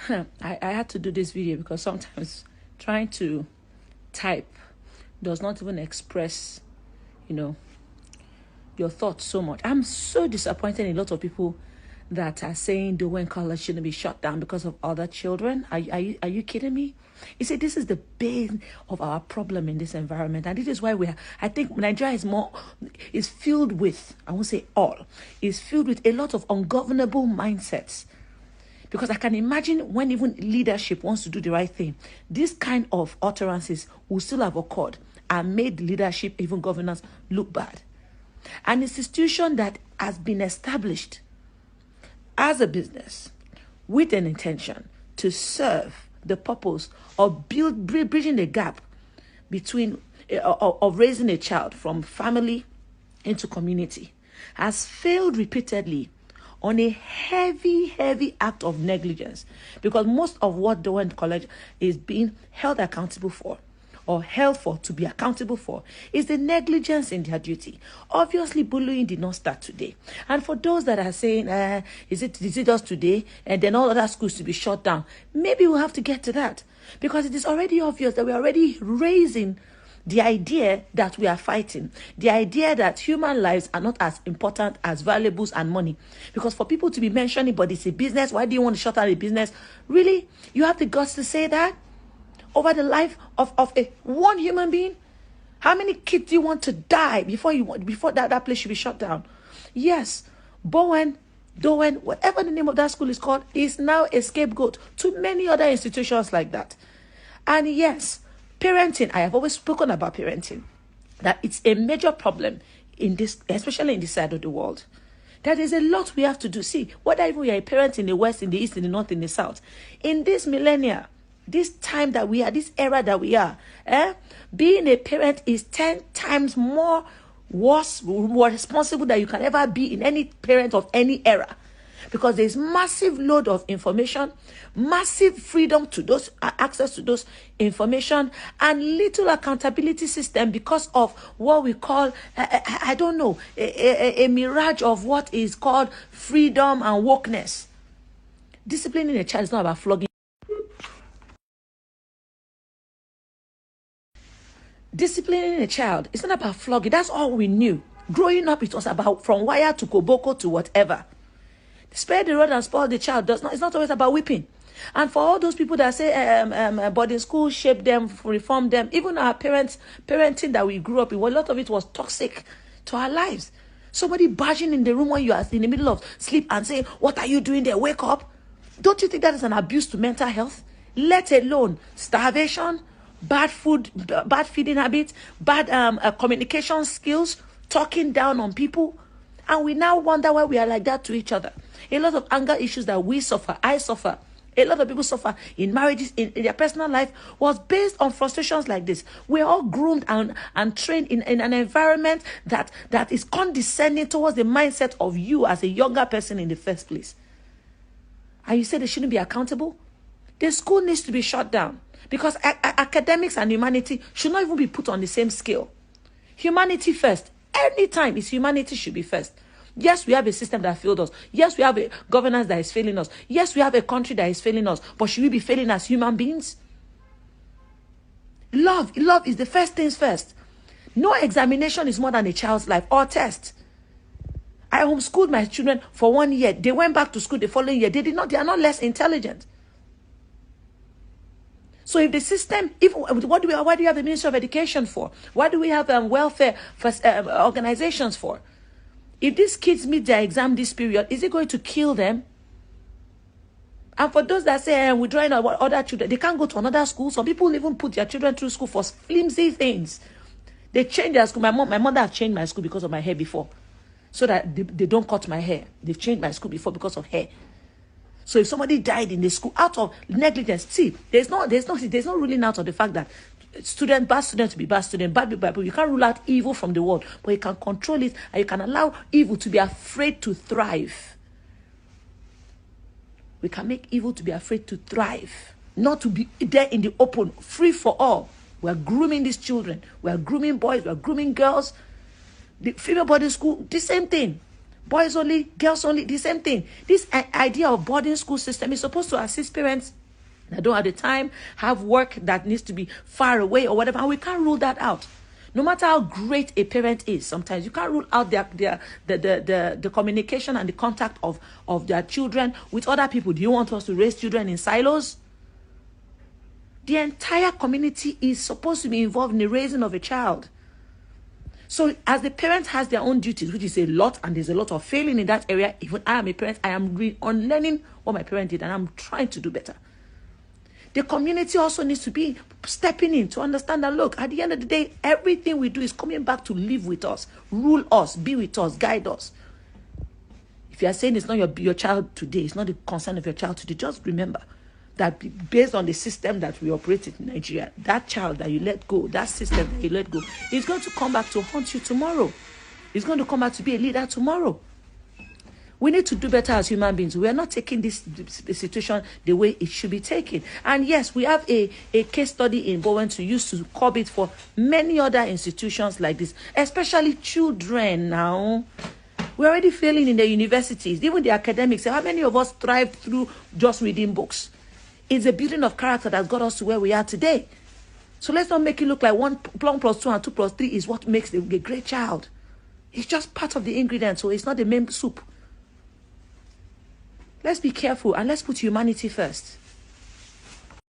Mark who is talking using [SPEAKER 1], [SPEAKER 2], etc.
[SPEAKER 1] I had to do this video because sometimes trying to type does not even express, your thoughts so much. I'm so disappointed in a lot of people that are saying Down College shouldn't be shut down because of other children. Are you kidding me? You see, this is the base of our problem in this environment. And this is why I think Nigeria is filled with, I won't say all, is filled with a lot of ungovernable mindsets. Because I can imagine when even leadership wants to do the right thing, this kind of utterances will still have occurred and made leadership, even governance, look bad. An institution that has been established as a business with an intention to serve the purpose of bridging the gap between of raising a child from family into community has failed repeatedly on a heavy act of negligence, because most of what Down College is being held accountable for or held for to be accountable for is the negligence in their duty. Obviously, bullying did not start today. And for those that are saying, is it just today and then all other schools to be shut down, maybe we'll have to get to that, because it is already obvious that we're already raising the idea that we are fighting, the idea that human lives are not as important as valuables and money. Because for people to be mentioning, but it's a business, why do you want to shut down a business? Really? You have the guts to say that? Over the life of one human being? How many kids do you want to die before that place should be shut down? Yes, Down, whatever the name of that school is called, is now a scapegoat to many other institutions like that. And yes, parenting, I have always spoken about parenting, that it's a major problem in this, especially in this side of the world. There is a lot we have to do. See, whether even we are a parent in the West, in the East, in the North, in the South, in this millennia, this time that we are, this era that we are, being a parent is 10 times more responsible than you can ever be in any parent of any era. Because there's massive load of information, massive freedom to those, access to those information, and little accountability system because of what we call, a mirage of what is called freedom and wokeness. Disciplining a child is not about flogging. Disciplining a child, it's not about flogging. That's all we knew. Growing up, it was about from wire to koboko to whatever. Spare the rod and spoil the child. It's not always about whipping. And for all those people that say boarding school shaped them, reformed them, even our parenting that we grew up in, well, a lot of it was toxic to our lives. Somebody barging in the room when you are in the middle of sleep and saying, "What are you doing there? Wake up." Don't you think that is an abuse to mental health? Let alone starvation, bad food, bad feeding habits, bad communication skills, talking down on people. And we now wonder why we are like that to each other. A lot of anger issues that we suffer, I suffer, a lot of people suffer in marriages, in their personal life, was based on frustrations like this. We're all groomed and trained in an environment that is condescending towards the mindset of you as a younger person in the first place. And you say they shouldn't be accountable? The school needs to be shut down. Because academics and humanity should not even be put on the same scale. Humanity first. Anytime it's humanity should be first. Yes, we have a system that failed us. Yes, we have a governance that is failing us. Yes, we have a country that is failing us. But should we be failing as human beings? Love is the first things first. No examination is more than a child's life or test. I homeschooled my children for 1 year. They went back to school the following year. They are not less intelligent. So if the system, why do we have the Ministry of Education for? Why do we have welfare organizations for? If these kids meet their exam this period, is it going to kill them? And for those that say we're drawing other children, they can't go to another school. Some people even put their children through school for flimsy things. They change their school. My mother have changed my school because of my hair before, so that they don't cut my hair. They've changed my school before because of hair. So if somebody died in the school out of negligence, see, there's no ruling out of the fact that bad student to be bad student, bad people. You can't rule out evil from the world, but you can control it, and you can allow evil to be afraid to thrive. We can make evil to be afraid to thrive, not to be there in the open, free for all. We're grooming these children. We're grooming boys. We're grooming girls. The female boarding school, the same thing. Boys only, girls only, the same thing. This idea of boarding school system is supposed to assist parents that don't have the time, have work that needs to be far away or whatever, and we can't rule that out. No matter how great a parent is, sometimes you can't rule out the communication and the contact of their children with other people. Do you want us to raise children in silos? The entire community is supposed to be involved in the raising of a child. So as the parent has their own duties, which is a lot, and there's a lot of failing in that area. Even I am a parent, I am unlearning what my parent did, and I'm trying to do better. The community also needs to be stepping in to understand that, look, at the end of the day, everything we do is coming back to live with us, rule us, be with us, guide us. If you are saying it's not your child today, it's not the concern of your child today, just remember that based on the system that we operate in Nigeria, that child that you let go, that system that you let go, is going to come back to haunt you tomorrow. It's going to come back to be a leader tomorrow. We need to do better as human beings. We are not taking this situation the way it should be taken. And yes, we have a case study in Bowen to use to curb it for many other institutions like this, especially children now. We're already failing in the universities, even the academics. How many of us thrive through just reading books? It's a building of character that got us to where we are today. So let's not make it look like 1 plus 2 and 2 plus 3 is what makes a great child. It's just part of the ingredients, so it's not the main soup. Let's be careful and let's put humanity first.